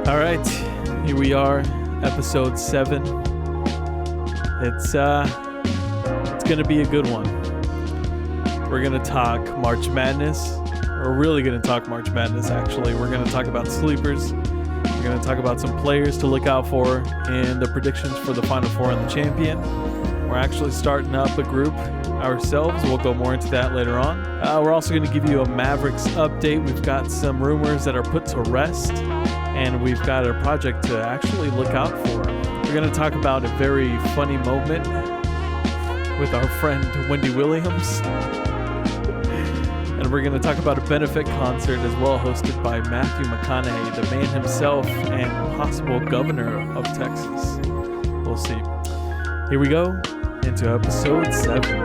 All right, here we are, episode 7. It's gonna be a good one. We're gonna talk March Madness. We're really gonna talk March Madness. Actually, we're gonna talk about sleepers. We're gonna talk about some players to look out for and the predictions for the Final Four and the champion. We're actually starting up a group ourselves. We'll go more into that later on. We're also going to give you a Mavericks update. We've got some rumors that are put to rest, and we've got a project to actually look out for. We're going to talk about a very funny moment with our friend Wendy Williams. And we're going to talk about a benefit concert as well, hosted by Matthew McConaughey, the man himself and possible governor of Texas. We'll see. Here we go into episode 7.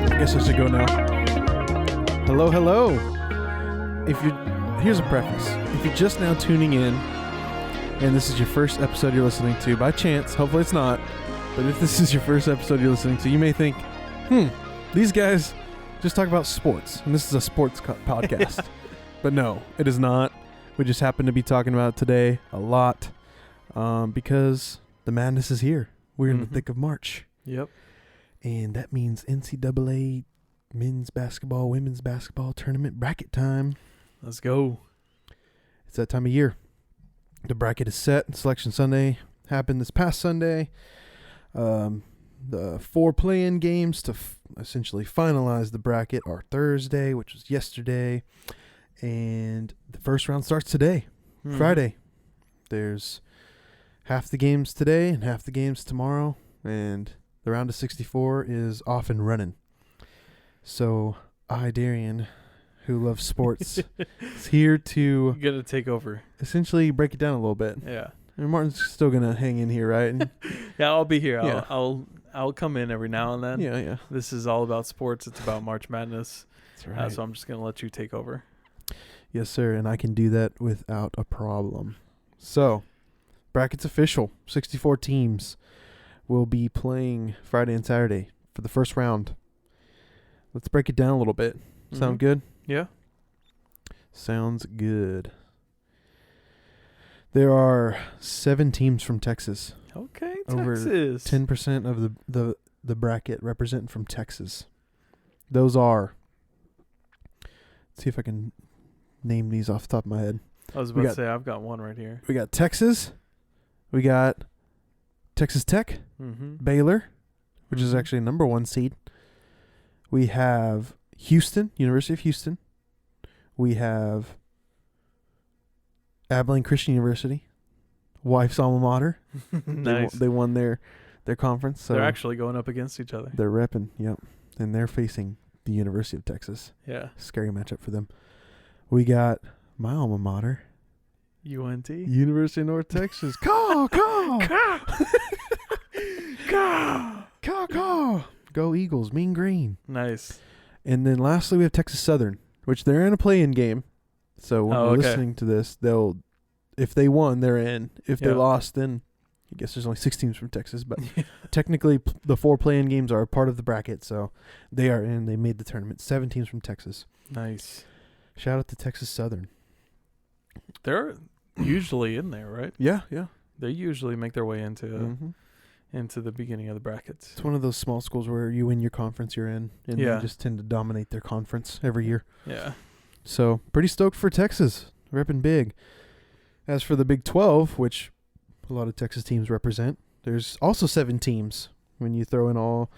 I guess I should go now. Hello. Here's a preface. If you're just now tuning in, and this is your first episode you're listening to, by chance, hopefully it's not, but if this is your first episode you're listening to, you may think, these guys just talk about sports, and this is a sports podcast. But no, it is not. We just happen to be talking about it today a lot because the madness is here. We're in the thick of March. Yep. And that means NCAA men's basketball, women's basketball tournament bracket time. Let's go. It's that time of year. The bracket is set. Selection Sunday happened this past Sunday. The 4 play-in games to essentially finalize the bracket are Thursday, which was yesterday. And the first round starts today, Friday. There's half the games today and half the games tomorrow. And the round of 64 is off and running. So I, Darian, who loves sports, is here to... You're going to take over. Essentially break it down a little bit. Yeah. And Martin's still going to hang in here, right? Yeah, I'll be here. Yeah. I'll come in every now and then. Yeah. This is all about sports. It's about March Madness. That's right. So I'm just going to let you take over. Yes, sir. And I can do that without a problem. So, bracket's official. 64 teams will be playing Friday and Saturday for the first round. Let's break it down a little bit. Sound good? Yeah. Sounds good. There are 7 teams from Texas. Okay, Over Texas. 10% of the bracket representing from Texas. Those are... Let's see if I can name these off the top of my head. I was about to say, I've got one right here. We got Texas. We got Texas Tech. Baylor, which is actually number 1 seed. We have Houston, University of Houston. We have Abilene Christian University, wife's alma mater. Nice. They won their conference. So they're actually going up against each other. They're repping, yep. And they're facing the University of Texas. Yeah. Scary matchup for them. We got my alma mater, UNT. University of North Texas. Caw. Go Eagles, mean green. Nice. And then lastly, we have Texas Southern, which they're in a play-in game. So when you're listening to this, if they won, they're in. If they lost, then I guess there's only 6 teams from Texas. But technically, the 4 play-in games are a part of the bracket, so they are in. They made the tournament. 7 teams from Texas. Nice. Shout out to Texas Southern. They're usually in there, right? Yeah. They usually make their way into the beginning of the brackets. It's one of those small schools where you win your conference you're in, and they just tend to dominate their conference every year. Yeah. So, pretty stoked for Texas. Repping big. As for the Big 12, which a lot of Texas teams represent, there's also 7 teams when you throw in all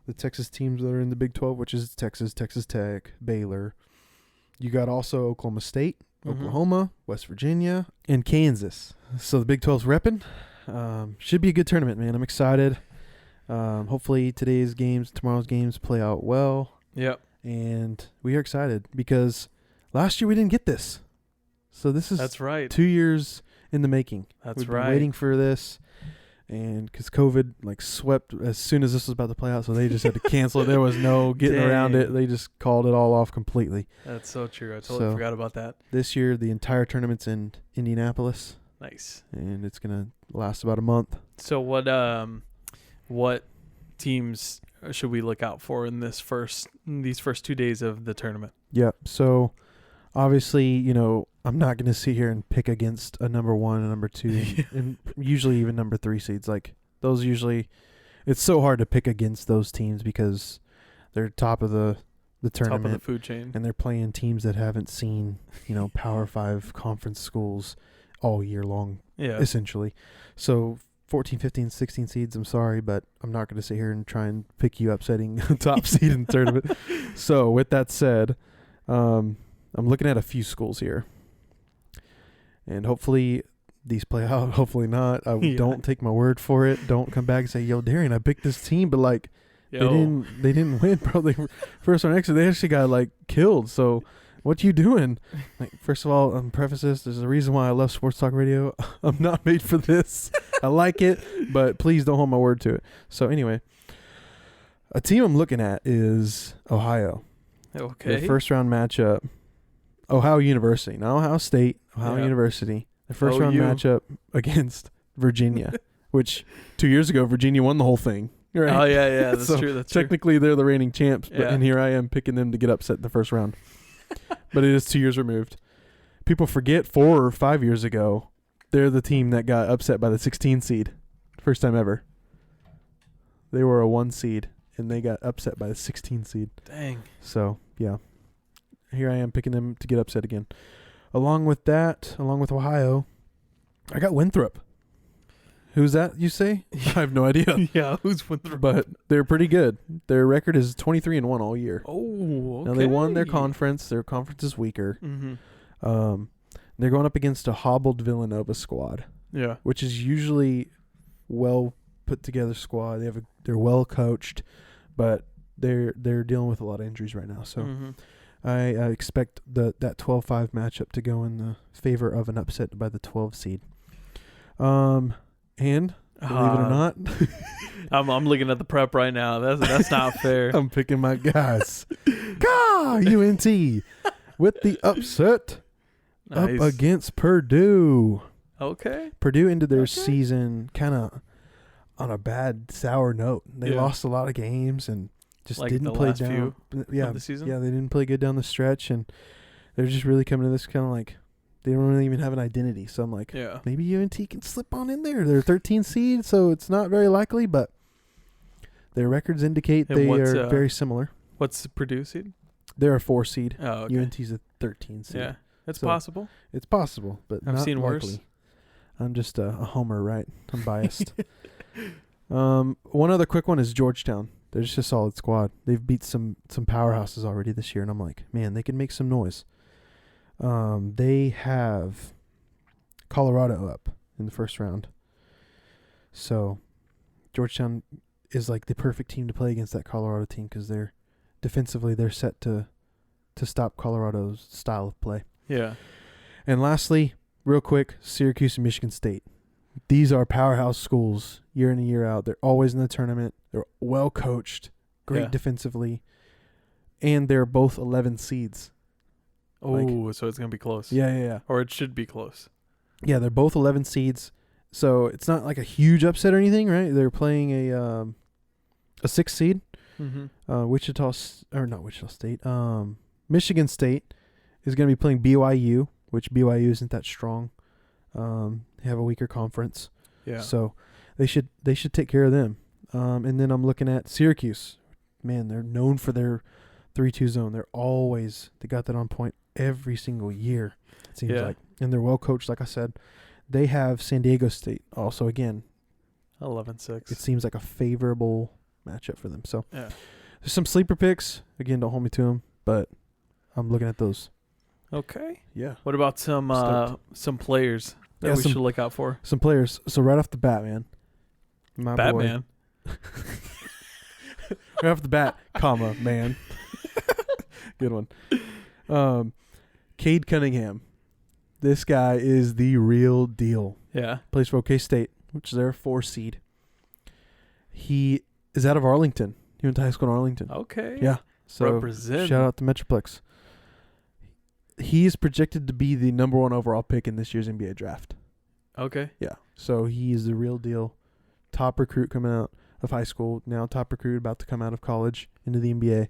the Texas teams that are in the Big 12, which is Texas, Texas Tech, Baylor. You got also Oklahoma State, Oklahoma, West Virginia, and Kansas. So the Big 12's repping. Should be a good tournament, man. I'm excited. Hopefully tomorrow's games play out well. Yep. And we are excited because last year we didn't get this. So that's right. 2 years in the making. We've been waiting for this. And because COVID swept as soon as this was about to play out, so they just had to cancel it. There was no getting around it. They just called it all off completely. That's so true. I totally forgot about that. This year, the entire tournament's in Indianapolis. Nice. And it's going to lasts about a month. So what teams should we look out for in these first 2 days of the tournament? Yeah. So obviously, I'm not going to sit here and pick against a number 1 and number 2 and usually even number 3 seeds. Like those usually, it's so hard to pick against those teams because they're top of the tournament, top of the food chain, and they're playing teams that haven't seen, Power 5 conference schools all year long, essentially. So 14, 15, 16 seeds, I'm sorry, but I'm not going to sit here and try and pick you upsetting a top seed in the tournament. So with that said, I'm looking at a few schools here. And hopefully these play out, hopefully not. Don't take my word for it. Don't come back and say, yo, Darian, I picked this team, but like they didn't win, bro. First round exit, they actually got like killed. So what you doing? Like, first of all, preface this. There's a reason why I love sports talk radio. I'm not made for this. I like it, but please don't hold my word to it. So anyway, a team I'm looking at is Ohio. Okay. Their first round matchup, Ohio University, not Ohio State, Ohio University. The first round matchup against Virginia, which 2 years ago Virginia won the whole thing. Right? Oh yeah, that's so true. That's technically they're the reigning champs, and here I am picking them to get upset in the first round. But it is 2 years removed. People forget 4 or 5 years ago, they're the team that got upset by the 16 seed. First time ever. They were a 1 seed, and they got upset by the 16 seed. Dang. So, yeah. Here I am picking them to get upset again. Along with Ohio, I got Winthrop. Who's that, you say? I have no idea. Yeah, who's Winthrop? But they're pretty good. Their record is 23-1 all year. Oh, okay. Now they won their conference. Their conference is weaker. Mm-hmm. They're going up against a hobbled Villanova squad. Yeah. Which is usually well put together squad. They're well coached, but they're dealing with a lot of injuries right now. So I expect that 12-5 matchup to go in the favor of an upset by the 12 seed. And believe it or not, I'm looking at the prep right now. That's not fair. I'm picking my guys. UNT with the upset up against Purdue. Okay. Purdue ended their season kind of on a bad, sour note. They lost a lot of games and just like didn't the play last down. Few of the season? Yeah, they didn't play good down the stretch, and they're just really coming to this kind of like they don't really even have an identity. So I'm like, maybe UNT can slip on in there. They're 13 seed, so it's not very likely, but their records indicate they are very similar. What's the Purdue seed? They're a 4 seed. Oh, okay. UNT's a 13 seed. Yeah, it's possible. It's possible, but I've not seen likely. worse. I'm just a homer, right? I'm biased. One other quick one is Georgetown. They're just a solid squad. They've beat some powerhouses already this year, and I'm like, man, they can make some noise. They have Colorado up in the first round. So Georgetown is like the perfect team to play against that Colorado team because they're defensively they're set to stop Colorado's style of play. Yeah. And lastly, real quick, Syracuse and Michigan State. These are powerhouse schools year in and year out. They're always in the tournament. They're well coached, great defensively, and they're both 11 seeds. Oh, so it's going to be close. Yeah. Or it should be close. Yeah, they're both 11 seeds. So it's not like a huge upset or anything, right? They're playing a 6 seed. Mm-hmm. Wichita State. Michigan State is going to be playing BYU, which BYU isn't that strong. They have a weaker conference. Yeah. So they should take care of them. And then I'm looking at Syracuse. Man, they're known for their 3-2 zone. They got that on point every single year, it seems like. And they're well coached, like I said. They have San Diego State also, again. 11-6. It seems like a favorable matchup for them. So there's some sleeper picks. Again, don't hold me to them, but I'm looking at those. Okay. Yeah. What about some players that we should look out for? Some players. So right off the bat, man. Batman. Right off the bat, man. Good one. Cade Cunningham. This guy is the real deal. Yeah. Plays for OK State, which is their 4 seed. He is out of Arlington. He went to high school in Arlington. Okay. Yeah. So represent. Shout out to Metroplex. He is projected to be the number 1 overall pick in this year's NBA draft. Okay. Yeah. So he's the real deal. Top recruit coming out of high school. Now top recruit about to come out of college into the NBA.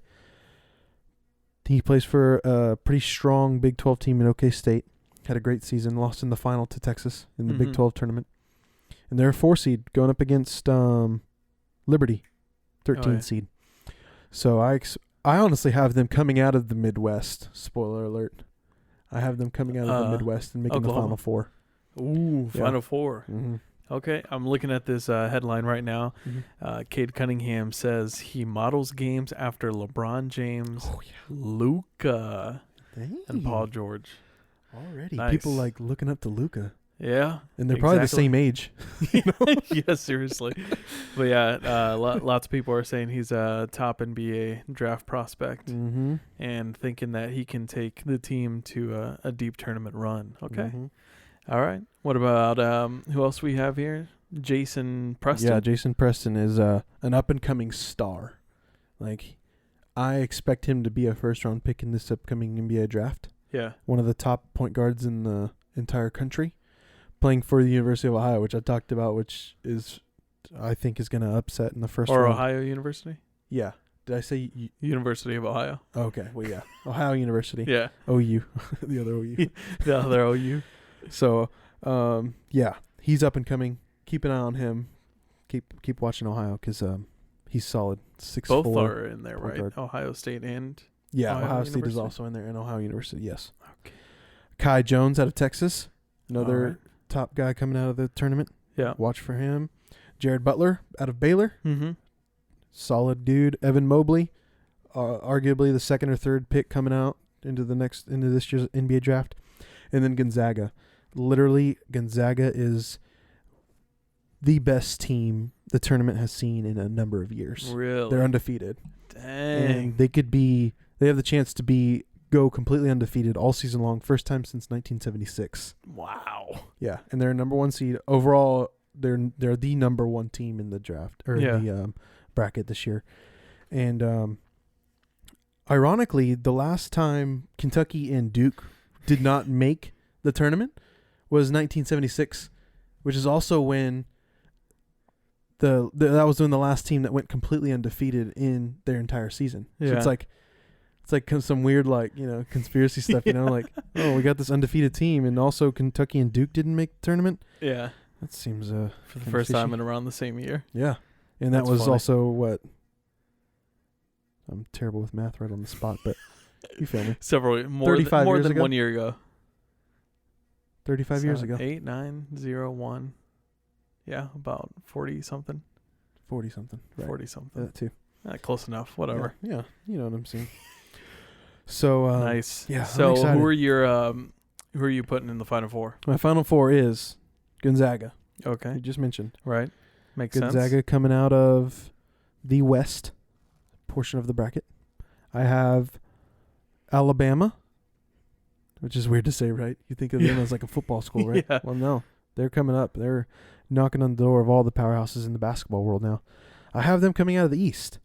He plays for a pretty strong Big 12 team in OK State. Had a great season. Lost in the final to Texas in the Big 12 tournament. And they're a 4 seed going up against Liberty, 13 seed. So I honestly have them coming out of the Midwest. Spoiler alert. I have them coming out of the Midwest and making the Final Four. Ooh, Final Four. Mm-hmm. Okay, I'm looking at this headline right now. Cade Cunningham says he models games after LeBron James, Luka, and Paul George. Already, nice. People like looking up to Luka. Yeah, and they're probably the same age. Yeah, seriously. But yeah, lots of people are saying he's a top NBA draft prospect, and thinking that he can take the team to a deep tournament run. Okay. All right. What about who else we have here? Jason Preston. Yeah, Jason Preston is an up-and-coming star. Like, I expect him to be a first-round pick in this upcoming NBA draft. Yeah. One of the top point guards in the entire country. Playing for the University of Ohio, which I talked about, which is, I think, is going to upset in the first round. Or Ohio University? Yeah. Did I say? University of Ohio. Okay. Well, yeah. Ohio University. Yeah. OU. The other OU. The other OU. So, yeah, he's up and coming. Keep an eye on him. Keep watching Ohio because he's solid. 6'4". Both are in there, right? Guard. Ohio State and Ohio State is also in there, and Ohio University. Yes. Okay. Kai Jones out of Texas, another top guy coming out of the tournament. Yeah. Watch for him. Jared Butler out of Baylor. Solid dude. Evan Mobley, arguably the second or third pick coming out into this year's NBA draft, and then Gonzaga. Literally, Gonzaga is the best team the tournament has seen in a number of years. Really? They're undefeated. Dang. And they have the chance to go completely undefeated all season long. First time since 1976. Wow. Yeah. And they're number 1 seed. Overall, they're the number 1 team in the draft or the bracket this year. And ironically, the last time Kentucky and Duke did not make the tournament was 1976, which is also when that was when the last team that went completely undefeated in their entire season. Yeah. So it's like some weird conspiracy stuff, like, oh, we got this undefeated team and also Kentucky and Duke didn't make the tournament. Yeah. That seems for the first time in around the same year. Yeah. And that was funny. Also what? I'm terrible with math right on the spot, but you feel me. More than ago? 1 year ago. 35 years ago. 8, 9, 0, 1. Yeah, about 40 something. 40 something. Right. 40 something. That too. Close enough. Whatever. Yeah. You know what I'm saying. So nice. Yeah. So who are you putting in the Final Four? My Final Four is Gonzaga. Okay. You just mentioned. Right. Makes sense. Gonzaga coming out of the West portion of the bracket. I have Alabama, which is weird to say, right? You think of them as like a football school, right? Yeah. Well, no. They're coming up. They're knocking on the door of all the powerhouses in the basketball world now. I have them coming out of the East.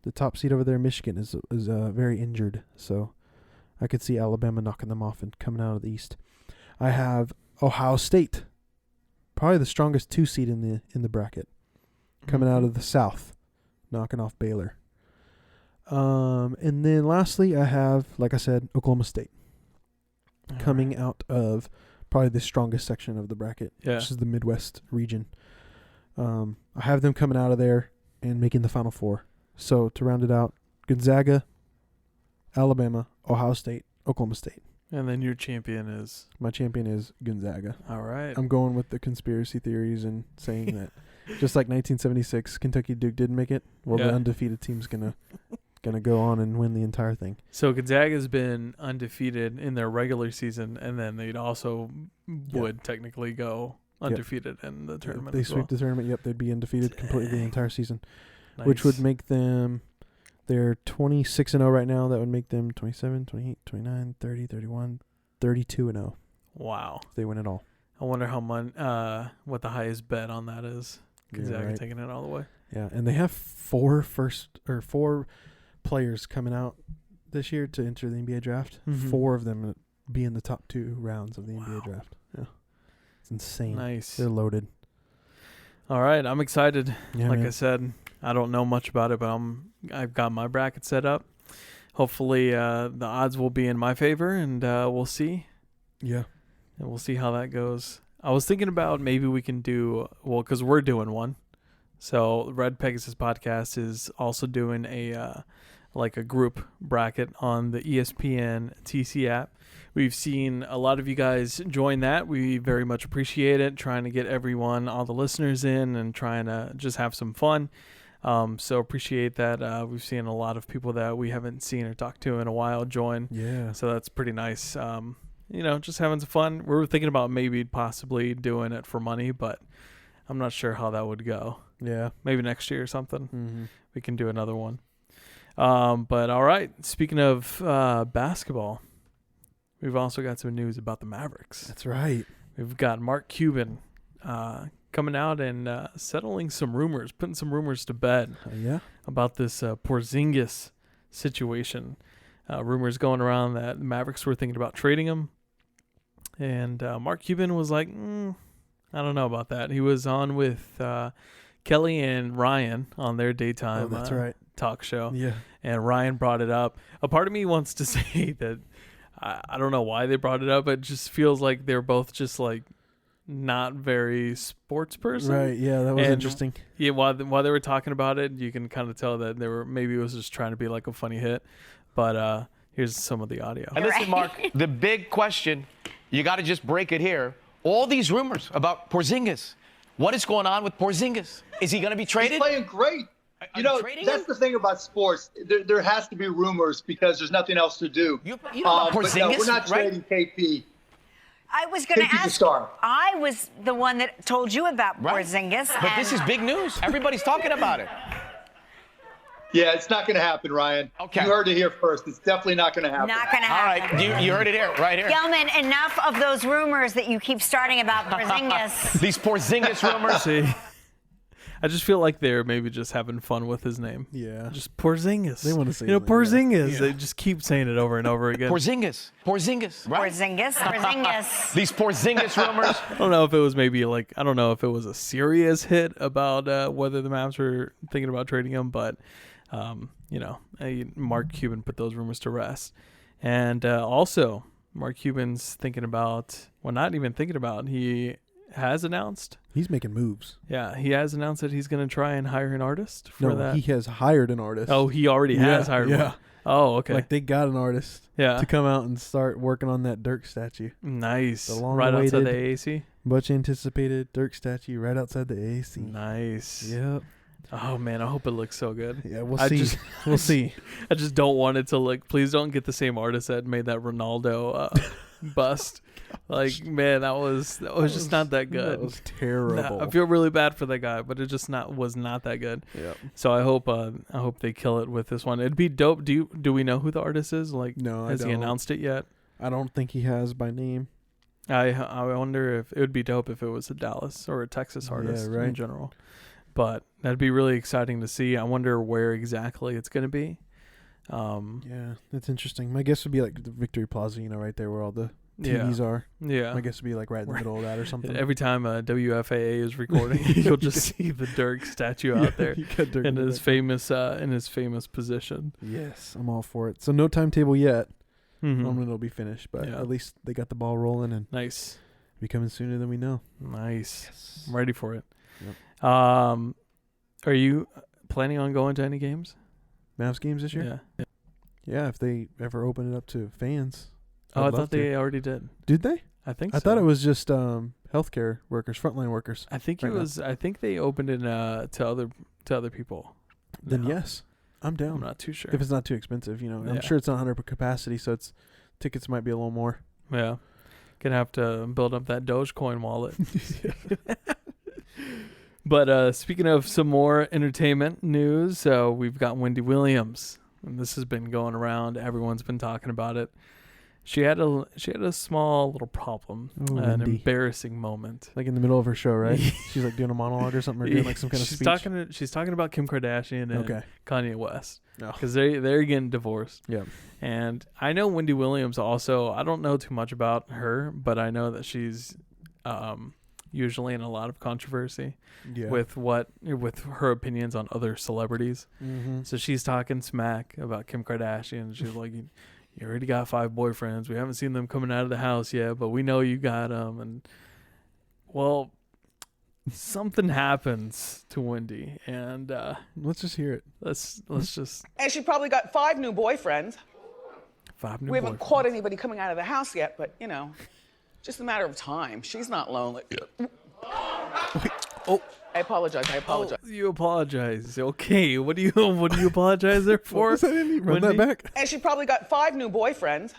The top seed over there, Michigan, is very injured, so I could see Alabama knocking them off and coming out of the East. I have Ohio State, probably the strongest 2 seed in the bracket, coming out of the South, knocking off Baylor. And then lastly, I have, like I said, Oklahoma State, coming out of probably the strongest section of the bracket, which is the Midwest region. I have them coming out of there and making the Final Four. So to round it out, Gonzaga, Alabama, Ohio State, Oklahoma State. And then your champion is? My champion is Gonzaga. All right. I'm going with the conspiracy theories and saying that just like 1976, Kentucky Duke didn't make it. Well, the undefeated team's gonna go on and win the entire thing. So Gonzaga's been undefeated in their regular season, and then they'd also would technically go undefeated in the tournament. They sweep the tournament. Yep, they'd be undefeated completely the entire season. Nice. Which would make them, they're 26-0 right now. That would make them 27, 28, 29, 30, 31, 32-0. Wow. If they win it all. I wonder what the highest bet on that is. Gonzaga taking it all the way. Yeah, and they have four players coming out this year to enter the NBA draft. 4 of them be in the top 2 rounds of the NBA draft. Yeah. It's insane. Nice. They're loaded. All right, I'm excited. Yeah, like man. I said, I don't know much about it, but I've got my bracket set up. Hopefully, the odds will be in my favor, and we'll see. Yeah. And we'll see how that goes. I was thinking about maybe we can do, because we're doing one. So Red Pegasus Podcast is also doing a group bracket on the ESPN TC app. We've seen a lot of you guys join that. We very much appreciate it, trying to get everyone, all the listeners in, and trying to just have some fun. So appreciate that. We've seen a lot of people that we haven't seen or talked to in a while join. Yeah. So that's pretty nice. Just having some fun. We were thinking about maybe possibly doing it for money, but I'm not sure how that would go. Yeah. Maybe next year or something. Mm-hmm. We can do another one. But all right. Speaking of basketball, we've also got some news about the Mavericks. That's right. We've got Mark Cuban coming out and settling some rumors, putting some rumors to bed about this Porzingis situation. Rumors going around that the Mavericks were thinking about trading him. And Mark Cuban was like, I don't know about that. He was on with Kelly and Ryan on their daytime talk show. Yeah. And Ryan brought it up. A part of me wants to say that I don't know why they brought it up. It just feels like they're both just like not very sports person. Right. Yeah, that was interesting. Yeah, while they were talking about it, you can kind of tell that maybe it was just trying to be like a funny hit. But here's some of the audio. And listen, Mark, the big question, you got to just break it here. All these rumors about Porzingis. What is going on with Porzingis? Is he going to be traded? He's playing great. That's the thing about sports. There has to be rumors because there's nothing else to do. You know about Porzingis, but no, we're not trading KP. I was going to KP's a ask. star. I was the one that told you about Porzingis. But this is big news. Everybody's talking about it. Yeah, it's not going to happen, Ryan. Okay. You heard it here first. It's definitely not going to happen. Not going to All happen. right, you heard it here, right here. Gelman, enough of those rumors that you keep starting about Porzingis. These Porzingis rumors. See, I just feel like they're maybe just having fun with his name. Yeah. Just Porzingis. They want to say Porzingis. Yeah. They just keep saying it over and over again. Porzingis, right? Porzingis. These Porzingis rumors. I don't know if it was maybe I don't know if it was a serious hit about whether the Mavs were thinking about trading him, but Mark Cuban put those rumors to rest. And also, Mark Cuban's thinking about, not even thinking about, he has announced. He's making moves. Yeah, he has announced that he's going to try and hire an artist for that. He has hired an artist. Oh, he already has hired one. Oh, okay. Like they got an artist to come out and start working on that Dirk statue. Nice. The Right outside the AAC? Much anticipated Dirk statue right outside the AAC. Nice. Yep. Oh man, I hope it looks so good. Yeah, we'll see. We'll see. I just don't want it to please don't get the same artist that made that Ronaldo bust. Like, man, that was just not that good. That was terrible. I feel really bad for that guy, but it just was not that good. Yep. So I hope they kill it with this one. It'd be dope. Do we know who the artist is? No, has he announced it yet? I don't think he has by name. I wonder if it would be dope if it was a Dallas or a Texas artist in general. But that'd be really exciting to see. I wonder where exactly it's going to be. Yeah, that's interesting. My guess would be like the Victory Plaza, right there where all the TVs are. Yeah. My guess would be like right in the middle of that or something. Every time WFAA is recording, you'll just see the Dirk statue out there in his famous position. Yes, I'm all for it. So no timetable yet. Mm-hmm. When it'll be finished, but at least they got the ball rolling and nice. Be coming sooner than we know. Nice. Yes. I'm ready for it. Yep. Are you planning on going to any games? Mavs games this year? Yeah. Yeah, if they ever open it up to fans. I thought they already did. Did they? I think so. I thought it was just healthcare workers, frontline workers. I think I think they opened it to other people. Then yes, I'm down. I'm not too sure. If it's not too expensive, I'm sure it's not 100% capacity, so tickets might be a little more. Yeah. Gonna have to build up that Dogecoin wallet. But speaking of some more entertainment news, we've got Wendy Williams, and this has been going around. Everyone's been talking about it. She had a small little problem, an embarrassing moment. Like in the middle of her show, right? She's like doing a monologue or something, or doing like some kind of speech. She's talking about Kim Kardashian and Kanye West because they're getting divorced. Yeah. And I know Wendy Williams also. I don't know too much about her, but I know that she's usually in a lot of controversy Yeah. with her opinions on other celebrities. Mm-hmm. So she's talking smack about Kim Kardashian. She's like, you already got 5 boyfriends. We haven't seen them coming out of the house yet, but we know you got them. And, well, something happens to Wendy. And Let's just hear it. let's just... And she probably got 5 new boyfriends. 5 new We haven't boyfriends. caught anybody coming out of the house yet, but, just a matter of time. She's not lonely. Oh. I apologize. Oh, you apologize. Okay, what do you apologize there for? What was that? Run Wendy? that back. And she probably got 5 new boyfriends.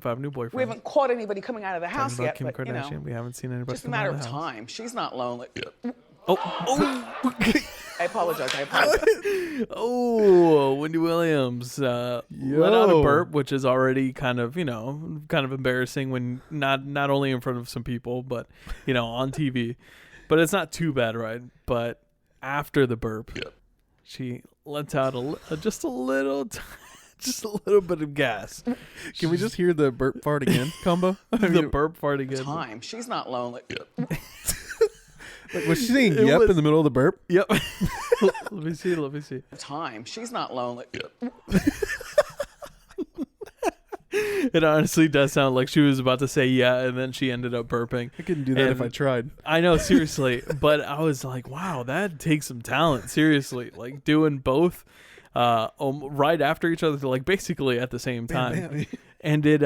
5 new boyfriends. We haven't caught anybody coming out of the Talking house about yet, Kim but, Kardashian. We haven't seen anybody just a come out matter of of the house. time. She's not lonely. Oh. I apologize. Oh, Wendy Williams let out a burp, which is already kind of embarrassing when not only in front of some people, but on TV. But it's not too bad, right? But after the burp, she lets out just a little bit of gas. Can we just hear the burp fart again, combo? The burp fart again. Time. She's not lonely. Like, was she saying It yep was- in the middle of the burp? Yep. Let me see. Time. She's not lonely. It honestly does sound like she was about to say yeah, and then she ended up burping. I couldn't do that if And I tried. I know, seriously. But I was like, wow, that takes some talent, seriously. Like doing both right after each other, like basically at the same time. Bam. And it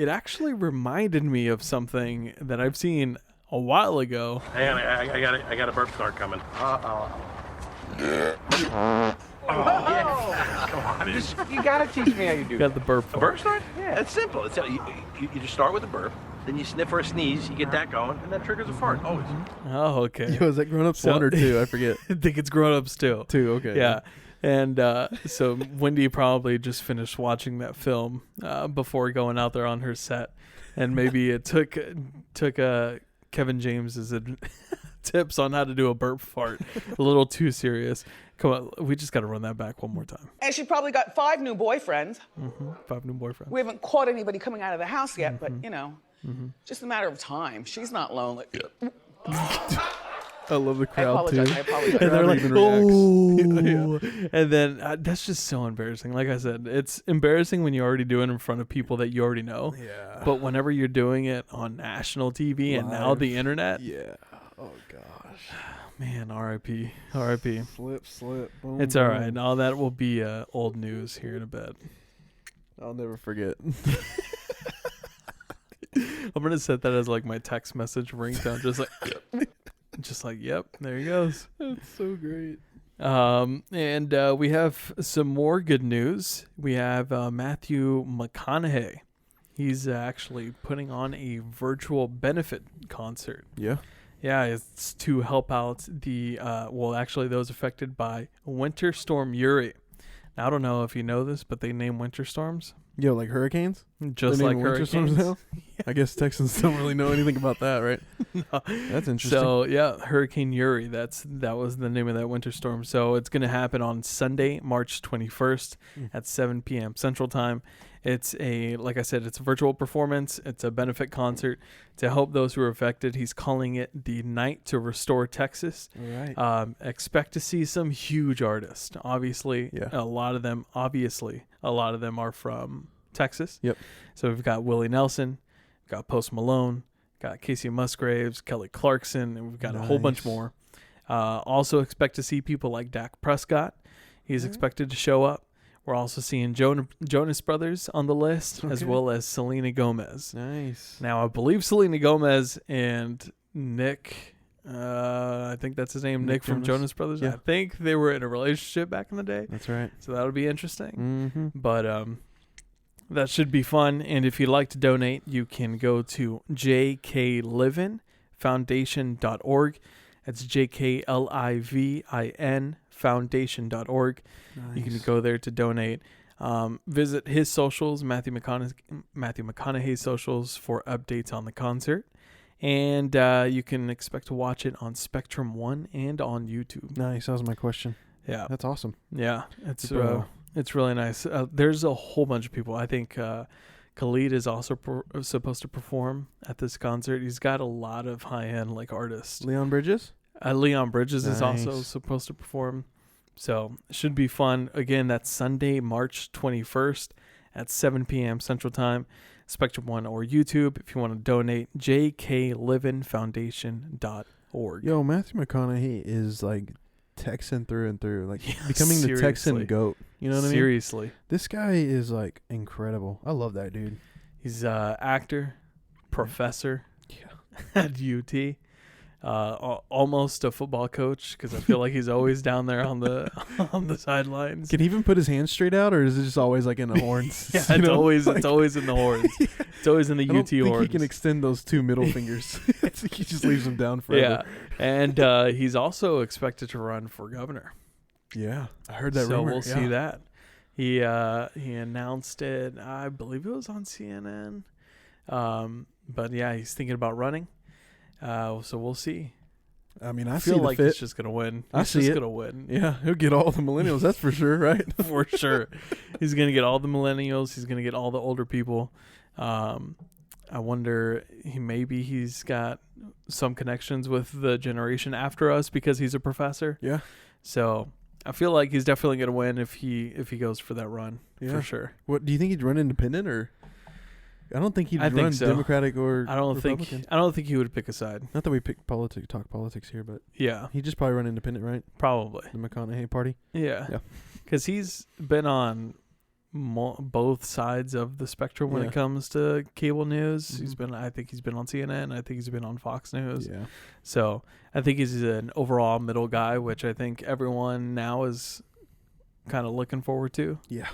actually reminded me of something that I've seen a while ago. Hang on, I got a burp start coming. Come on, you gotta teach me how you do Got the burp. a burp start? Yeah, it's simple. It's you just start with a burp, then you sniff or a sneeze, you get that going, and that triggers a fart. Always. Oh, okay. Yo, is that grown-ups So- 1 or 2? I forget. I think it's grown-ups too. 2, okay. Yeah. And so Wendy probably just finished watching that film before going out there on her set. And maybe it took Kevin James's tips on how to do a burp fart a little too serious. Come on, we just got to run that back one more time. And she probably got 5 new boyfriends. 5 new boyfriends. We haven't caught anybody coming out of the house yet, but, just a matter of time. She's not lonely. I love the I crowd, apologize. too. I apologize. And they're Crowd like, even oh. reacts. And then that's just so embarrassing. Like I said, it's embarrassing when you already do it in front of people that you already know. Yeah. But whenever you're doing it on national TV and now Live. the internet, Yeah. Oh, gosh. man, R.I.P. R.I.P. Slip. Boom, It's all boom. right. All that will be old news here in a bit. I'll never forget. I'm gonna set that as like my text message ringtone, just like, yep, there he goes. That's so great. And we have some more good news. We have Matthew McConaughey. He's actually putting on a virtual benefit concert. Yeah. Yeah, it's to help out those affected by Winter Storm Uri. Now, I don't know if you know this, but they name winter storms Yo, like hurricanes? just They like name winter storms hurricanes. now? I guess Texans don't really know anything about that, right? No. That's interesting. So yeah, Hurricane Uri. That was the name of that winter storm. So it's going to happen on Sunday, March 21st at 7 p.m. Central Time. It's like I said, it's a virtual performance. It's a benefit concert to help those who are affected. He's calling it the Night to Restore Texas. All right. Expect to see some huge artists. Obviously, Yeah. a lot of them are from Texas. Yep. So we've got Willie Nelson, we've got Post Malone, got Casey Musgraves, Kelly Clarkson, and we've got a whole bunch Nice. more. Also expect to see people like Dak Prescott. He's expected to show up. We're also seeing Jonas Brothers on the list, as Okay. well as Selena Gomez. Nice. Now, I believe Selena Gomez and Nick, I think that's his name, Nick from Jonas. Jonas Brothers. Yeah. I think they were in a relationship back in the day. That's right. So that'll be interesting. Mm-hmm. But that should be fun. And if you'd like to donate, you can go to jklivinfoundation.org. That's JKLIVIN foundation.org. Nice. You can go there to donate. Visit his socials, Matthew McConaughey's socials, for updates on the concert. And you can expect to watch it on Spectrum One and on YouTube. Nice. That was my question. Yeah. That's awesome. Yeah, it's Bro. it's really nice. There's a whole bunch of people. I think Khalid is also supposed to perform at this concert. He's got a lot of high-end like artists. Leon Bridges? Leon Bridges is also Nice. supposed to perform. So it should be fun. Again, that's Sunday, March 21st at 7 p.m. Central Time. Spectrum One or YouTube if you want to donate. jklivinfoundation.org. Yo, Matthew McConaughey is like Texan through and through. Like Yeah, becoming the Texan seriously. GOAT. You know what I mean? Seriously. This guy is like incredible. I love that dude. He's actor, professor at UT. Almost a football coach because I feel like he's always down there on the sidelines. Can he even put his hands straight out, or is it just always like in the horns? Yeah, You it's know? always Like, it's always in the horns. It's always in the I don't UT think horns. he can extend those two middle fingers. I think he just leaves them down forever. Yeah, and he's also expected to run for governor. Yeah, I heard that So rumor. we'll see that. He announced it. I believe it was on CNN. But yeah, he's thinking about running. So we'll see. I mean, I feel see the like fit. he's just gonna win. I He's see just it. gonna win. Yeah, he'll get all the millennials. That's for sure, right? For sure. He's going to get all the millennials. He's going to get all the older people. I wonder, maybe he's got some connections with the generation after us because he's a professor. Yeah. So I feel like he's definitely going to win if he goes for that run, Yeah. for sure. What do you think he'd run independent, or? I don't think he'd I think run so. Democratic or I don't Republican. think he would pick a side. Not that we talk politics here, but Yeah, he'd just probably run independent, right? probably. The McConaughey party. Yeah. Yeah. Because he's been on both sides of the spectrum when Yeah. it comes to cable news. Mhm. I think he's been on CNN. I think he's been on Fox News. Yeah. So I think he's an overall middle guy, which I think everyone now is kind of looking forward to. Yeah.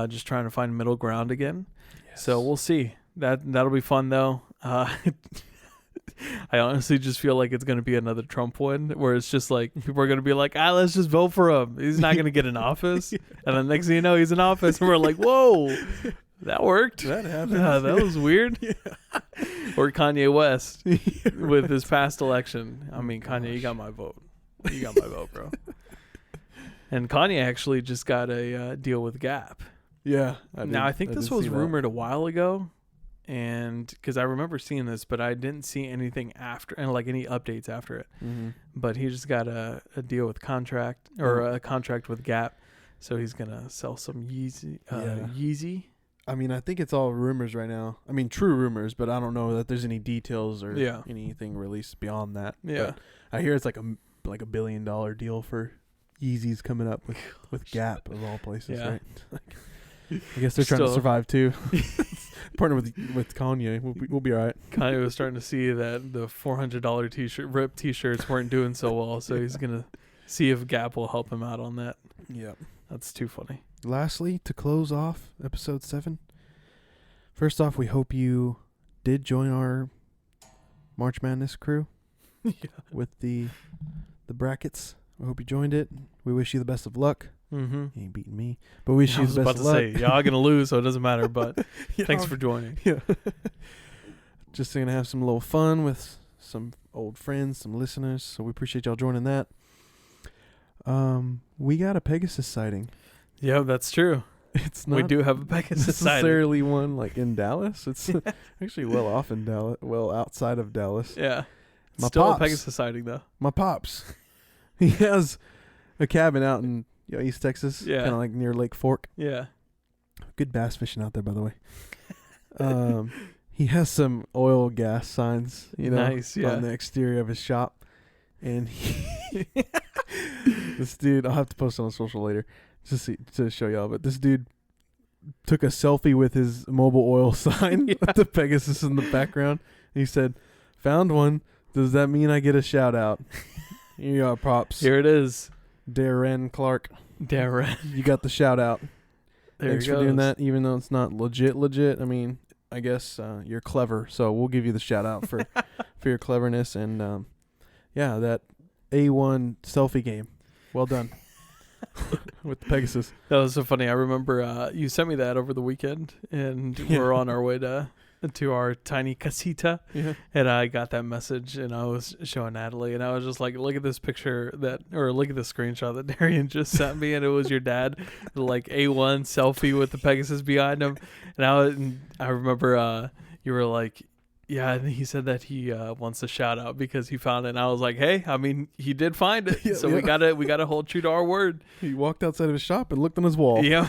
Just trying to find middle ground again. Yes. So we'll see. That'll be fun though. I honestly just feel like it's going to be another Trump win where it's just like people are going to be like, let's just vote for him. He's not going to get in office. And then next thing you know, he's in office and we're like, whoa, that worked. That happened. That was weird. Or Kanye West with his past election. I mean, Kanye, you got my vote. You got my vote, bro. And Kanye actually just got a deal with Gap. Yeah. I think this was rumored a while ago. And because I remember seeing this, but I didn't see anything after and like any updates after it. Mm-hmm. But he just got a deal with a contract with Gap. So he's going to sell some Yeezy. Yeezy. I mean, I think it's all rumors right now. I mean, true rumors, but I don't know that there's any details or anything released beyond that. Yeah. But I hear it's like $1 billion deal for Yeezys coming up with Gap of all places, Yeah. right? I guess they're trying to Still- survive too. Partner with Kanye, we'll be all right. Kanye was starting to see that the $400 ripped t-shirts weren't doing so well. So he's going to see if Gap will help him out on that. Yep. That's too funny. Lastly, to close off episode 7, first off, we hope you did join our March Madness crew with the brackets. We hope you joined it. We wish you the best of luck. Mm-hmm. You ain't beating me, but wish I you was the about best to of say, luck. y'all going to lose, so it doesn't matter. But Yeah. thanks for joining. Yeah. Just gonna have some little fun with some old friends, some listeners. So we appreciate y'all joining that. We got a Pegasus sighting. Yeah, that's true. It's not We do have a Pegasus sighting. necessarily one like in Dallas. It's actually well off in Dallas, well outside of Dallas. Yeah. My Still pops. a Pegasus sighting, though. My pops, he has a cabin out in East Texas, Yeah. kind of like near Lake Fork. Yeah. Good bass fishing out there, by the way. He has some oil gas signs, Nice, yeah. on the exterior of his shop, and this dude, I'll have to post it on social later to show y'all. But this dude took a selfie with his mobile oil sign with the Pegasus in the background. And he said, "Found one. Does that mean I get a shout out?" Here you are, props. Here it is. Darren Clark, Darren. you got the shout out. There Thanks he for doing goes. that, even though it's not legit. I mean, I guess you're clever, so we'll give you the shout out for your cleverness and that A1 selfie game. Well done with the Pegasus. That was so funny. I remember you sent me that over the weekend, and Yeah. we're on our way to to our tiny casita, and I got that message, and I was showing Natalie, and I was just like, look at this picture look at the screenshot that Darian just sent me, and it was your dad, like A1 selfie with the Pegasus behind him, and I remember you were like, yeah, and he said that he wants a shout out because he found it, and I was like, hey, I mean, he did find it, so we gotta hold true to our word. He walked outside of his shop and looked on his wall. Yeah.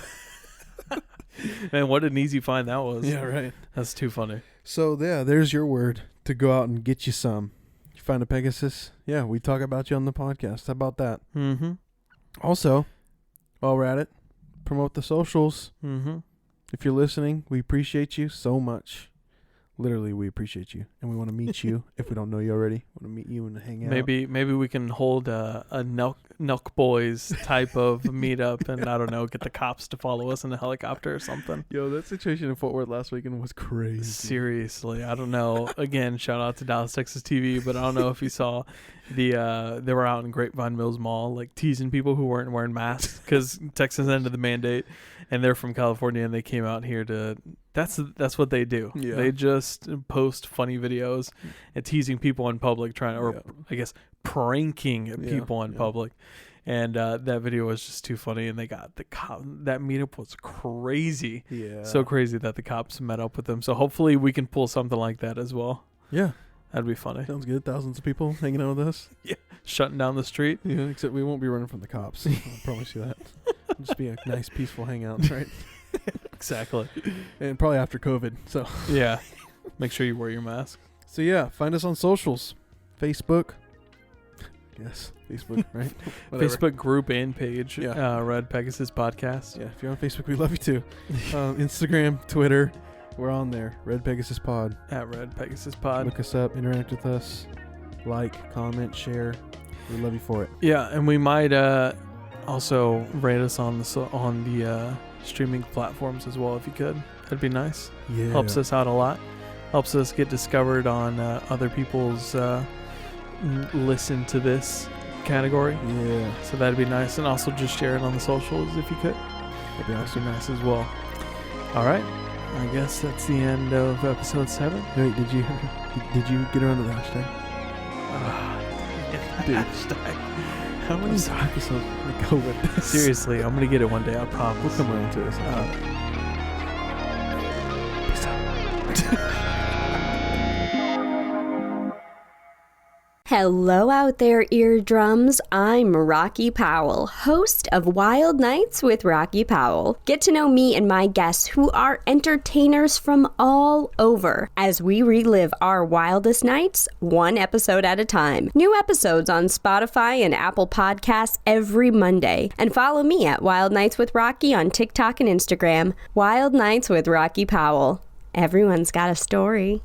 Man, what an easy find that was. Yeah, right. That's too funny. So, yeah, there's your word to go out and get you some. You find a Pegasus? Yeah, we talk about you on the podcast. How about that? Mm-hmm. Also, while we're at it, promote the socials. Mm-hmm. If you're listening, we appreciate you so much. Literally, we appreciate you, and we want to meet you. If we don't know you already, we want to meet you and hang out. Maybe we can hold a Nelk Boys type of meetup, and I don't know, get the cops to follow us in a helicopter or something. Yo, that situation in Fort Worth last weekend was crazy. Seriously, I don't know. Again, shout out to Dallas, Texas TV, but I don't know if you saw they were out in Grapevine Mills Mall, like teasing people who weren't wearing masks because Texas ended the mandate, and they're from California, and they came out here to. That's what they do. Yeah. They just post funny videos and teasing people in public, I guess pranking people in public. And that video was just too funny. And they got that meetup was crazy. Yeah, so crazy that the cops met up with them. So hopefully we can pull something like that as well. Yeah, that'd be funny. Sounds good. Thousands of people hanging out with us. Yeah, shutting down the street. Yeah, except we won't be running from the cops. I promise you that. It'll just be a nice, peaceful hangout, right? Exactly. And probably after COVID. So yeah, make sure you wear your mask. So yeah, find us on socials. Facebook. Yes, Facebook, right? Facebook group and page. Yeah. Red Pegasus Podcast. Yeah, if you're on Facebook, we love you too. Instagram, Twitter, we're on there. Red Pegasus Pod. At Red Pegasus Pod. Look us up, interact with us, like, comment, share. We love you for it. Yeah, and we might also rate us on the streaming platforms as well if you could. That'd be nice. Yeah, helps us out a lot. Helps us get discovered on other people's listen to this category. Yeah, so that'd be nice. And also just share it on the socials if you could. that'd be awesome. Nice as well. All right, I guess that's the end of episode 7. Wait, did you get around to the hashtag? Dude. Hashtag. How many episodes we go with this? Seriously, I'm gonna get it one day. I promise. We'll come around to this. Peace out. Hello out there, eardrums. I'm Rocky Powell, host of Wild Nights with Rocky Powell. Get to know me and my guests who are entertainers from all over as we relive our wildest nights, one episode at a time. New episodes on Spotify and Apple Podcasts every Monday. And follow me at Wild Nights with Rocky on TikTok and Instagram. Wild Nights with Rocky Powell. Everyone's got a story.